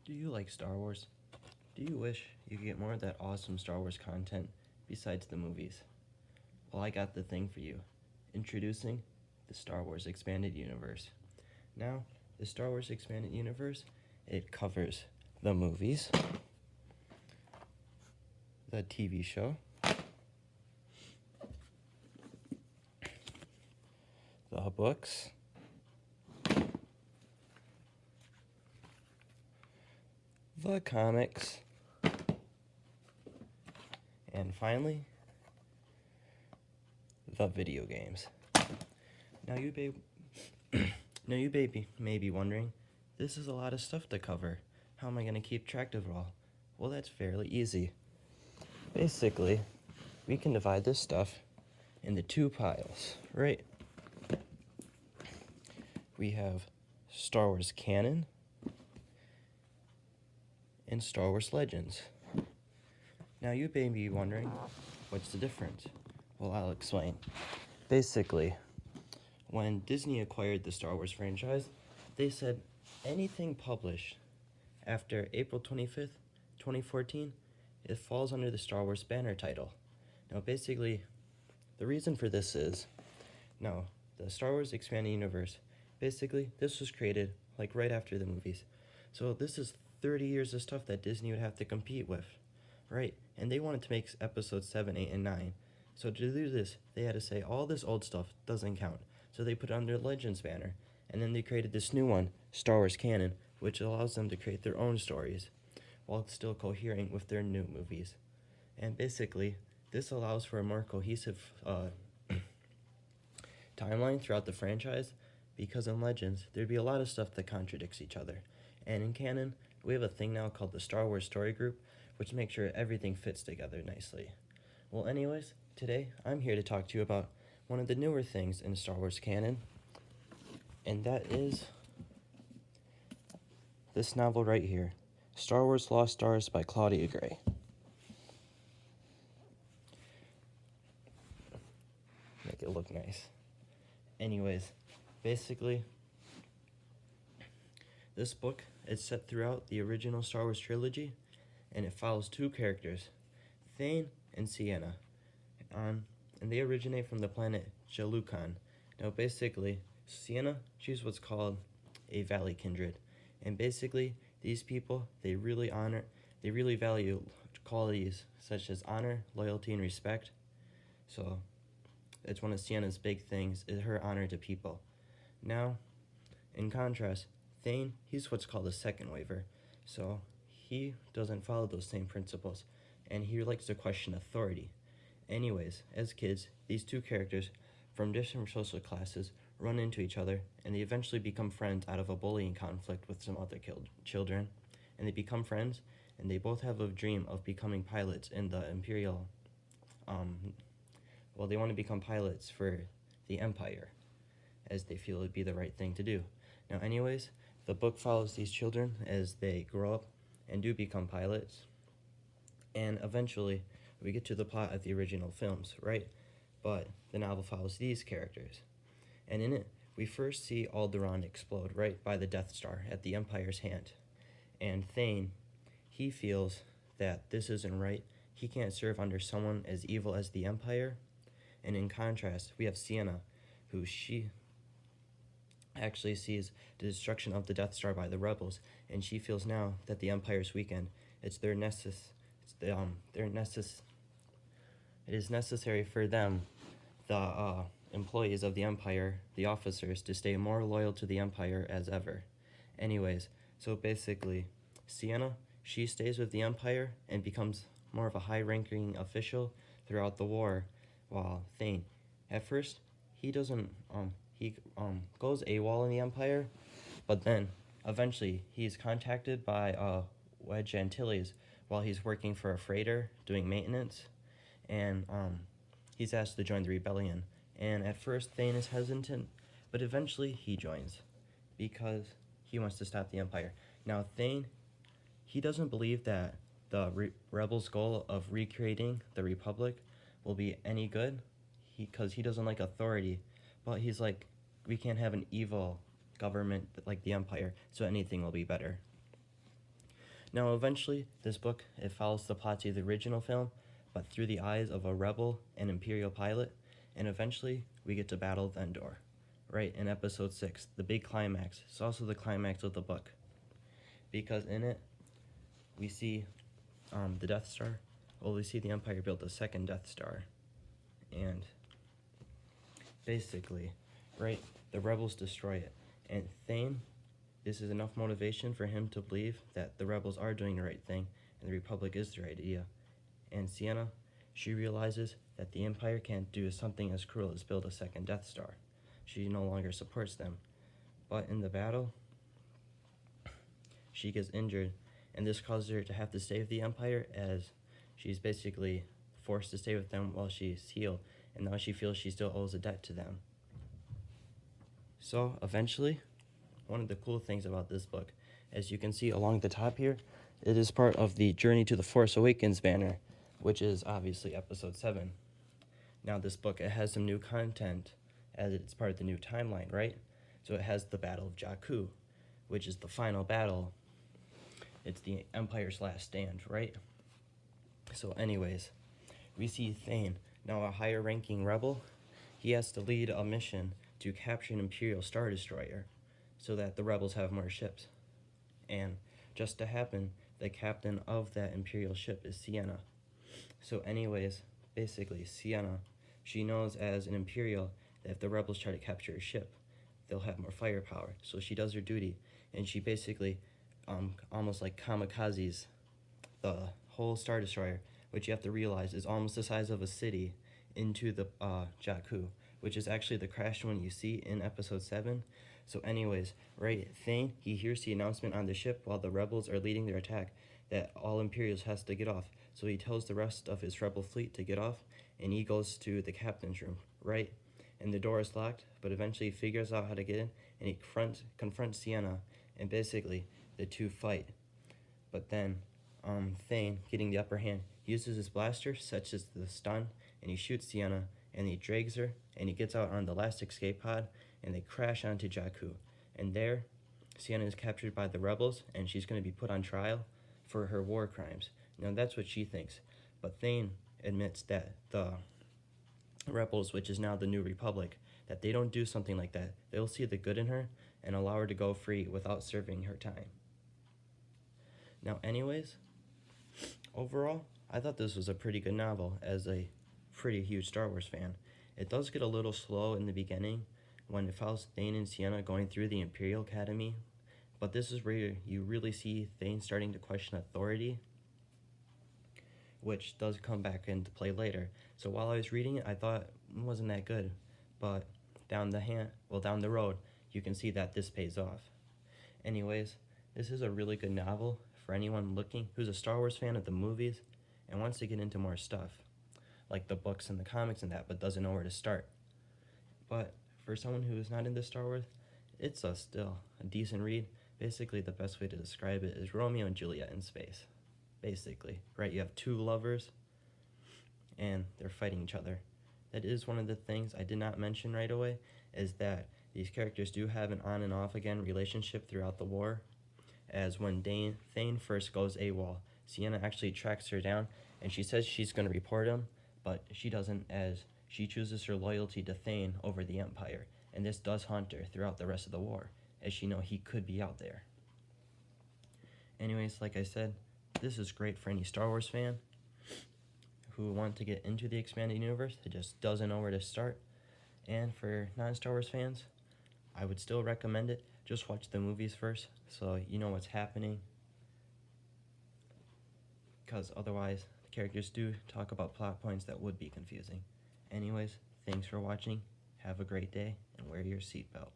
Do you like Star Wars? Do you wish you could get more of that awesome Star Wars content besides the movies? Well, I got the thing for you. Introducing the Star Wars Expanded Universe. Now, the Star Wars Expanded Universe, it covers the movies, the TV show, the books, the comics, and finally, the video games. Now you may be wondering, this is a lot of stuff to cover. How am I going to keep track of it all? Well, that's fairly easy. Basically, we can divide this stuff into two piles, right? We have Star Wars Canon and Star Wars Legends. Now you may be wondering, what's the difference? Well, I'll explain. Basically, when Disney acquired the Star Wars franchise, they said anything published after April 25th, 2014, it falls under the Star Wars banner title. Now, basically, the reason for this is, the Star Wars Expanded Universe, basically, this was created like right after the movies. So this is 30 years of stuff that Disney would have to compete with, right? And they wanted to make episodes 7, 8, and 9. So to do this, they had to say all this old stuff doesn't count. So they put it under Legends banner. And then they created this new one, Star Wars Canon, which allows them to create their own stories while still cohering with their new movies. And basically, this allows for a more cohesive timeline throughout the franchise, because in Legends, there'd be a lot of stuff that contradicts each other. And in Canon, we have a thing now called the Star Wars Story Group, which makes sure everything fits together nicely. Well, anyways, today I'm here to talk to you about one of the newer things in Star Wars canon, and that is this novel right here, Star Wars Lost Stars by Claudia Gray. Make it look nice. Anyways, basically, this book is set throughout the original Star Wars trilogy, and it follows two characters, Thane and Sienna, and they originate from the planet Jalukan. Now, basically, Sienna, she's what's called a Valley Kindred, and basically, these people, they really value qualities such as honor, loyalty, and respect. So, it's one of Sienna's big things, is her honor to people. Now, in contrast, Thane, he's what's called a second waver, so he doesn't follow those same principles, and he likes to question authority. Anyways, as kids, these two characters from different social classes run into each other, and they eventually become friends out of a bullying conflict with some other children. And they become friends, and they both have a dream of becoming pilots in the Imperial, they want to become pilots for the Empire, as they feel it would be the right thing to do. Now, anyways, the book follows these children as they grow up and do become pilots, and eventually we get to the plot of the original films, right? But the novel follows these characters, and in it, we first see Alderaan explode right by the Death Star at the Empire's hand, and Thane, he feels that this isn't right. He can't serve under someone as evil as the Empire. And in contrast, we have Sienna, who she actually sees the destruction of the Death Star by the rebels, and she feels now that the Empire's weakened. It is necessary for them, the employees of the Empire, the officers, to stay more loyal to the Empire as ever. Anyways, so basically, Sienna, she stays with the Empire and becomes more of a high-ranking official throughout the war, while Thane, at first, he goes AWOL in the Empire, but then eventually he's contacted by Wedge Antilles while he's working for a freighter doing maintenance, and he's asked to join the rebellion. And at first, Thane is hesitant, but eventually he joins because he wants to stop the Empire. Now, Thane, he doesn't believe that the rebels' goal of recreating the Republic will be any good, because he doesn't like authority, but he's like, we can't have an evil government like the Empire, so anything will be better. Now, eventually, this book, it follows the plot to the original film, but through the eyes of a rebel and Imperial pilot, and eventually, we get to Battle of Endor, right in episode 6, the big climax. It's also the climax of the book, because in it, we see the Death Star. Well, we see the Empire build a second Death Star, and basically, right, the rebels destroy it, and Thane, this is enough motivation for him to believe that the rebels are doing the right thing and the Republic is the right idea. And Sienna, she realizes that the Empire can't do something as cruel as build a second Death Star. She no longer supports them. But in the battle, she gets injured, and this causes her to have to save the Empire, as she's basically forced to stay with them while she's healed, and now she feels she still owes a debt to them. So eventually, one of the cool things about this book, as you can see along the top here, it is part of the Journey to the Force Awakens banner, which is obviously episode 7. Now this book, it has some new content as it's part of the new timeline, right? So it has the Battle of Jakku, which is the final battle. It's the Empire's last stand, right? So anyways, we see Thane, now a higher ranking rebel. He has to lead a mission to capture an Imperial Star Destroyer so that the rebels have more ships. And just to happen, the captain of that Imperial ship is Sienna. So anyways, basically, Sienna, she knows as an Imperial that if the rebels try to capture a ship, they'll have more firepower. So she does her duty, and she basically almost like kamikazes the whole Star Destroyer, which you have to realize is almost the size of a city, into the Jakku, which is actually the crashed one you see in episode 7. So anyways, right, Thane, he hears the announcement on the ship while the rebels are leading their attack that all Imperials has to get off. So he tells the rest of his rebel fleet to get off, and he goes to the captain's room, right? And the door is locked, but eventually he figures out how to get in, and he confronts Sienna, and basically the two fight. But then Thane, getting the upper hand, uses his blaster, such as the stun, and he shoots Sienna, and he drags her, and he gets out on the last escape pod, and they crash onto Jakku. And there, Sienna is captured by the rebels, and she's going to be put on trial for her war crimes. Now that's what she thinks. But Thane admits that the rebels, which is now the New Republic, that they don't do something like that. They'll see the good in her and allow her to go free without serving her time. Now anyways, overall, I thought this was a pretty good novel as a pretty huge Star Wars fan. It does get a little slow in the beginning when it follows Thane and Sienna going through the Imperial Academy, but this is where you really see Thane starting to question authority, which does come back into play later. So while I was reading it, I thought it wasn't that good, but down the road, you can see that this pays off. Anyways, this is a really good novel for anyone looking who's a Star Wars fan of the movies and wants to get into more stuff, like the books and the comics and that, but doesn't know where to start. But for someone who is not into Star Wars, it's still a decent read. Basically, the best way to describe it is Romeo and Juliet in space. Basically, right? You have two lovers, and they're fighting each other. That is one of the things I did not mention right away, is that these characters do have an on and off again relationship throughout the war, as when Thane first goes AWOL, Sienna actually tracks her down, and she says she's going to report him, but she doesn't, as she chooses her loyalty to Thane over the Empire, and this does haunt her throughout the rest of the war, as she knows he could be out there. Anyways, like I said, this is great for any Star Wars fan who want to get into the expanded universe that just doesn't know where to start. And for non-Star Wars fans, I would still recommend it. Just watch the movies first so you know what's happening, because otherwise the characters do talk about plot points that would be confusing. Anyways, thanks for watching. Have a great day and wear your seatbelt.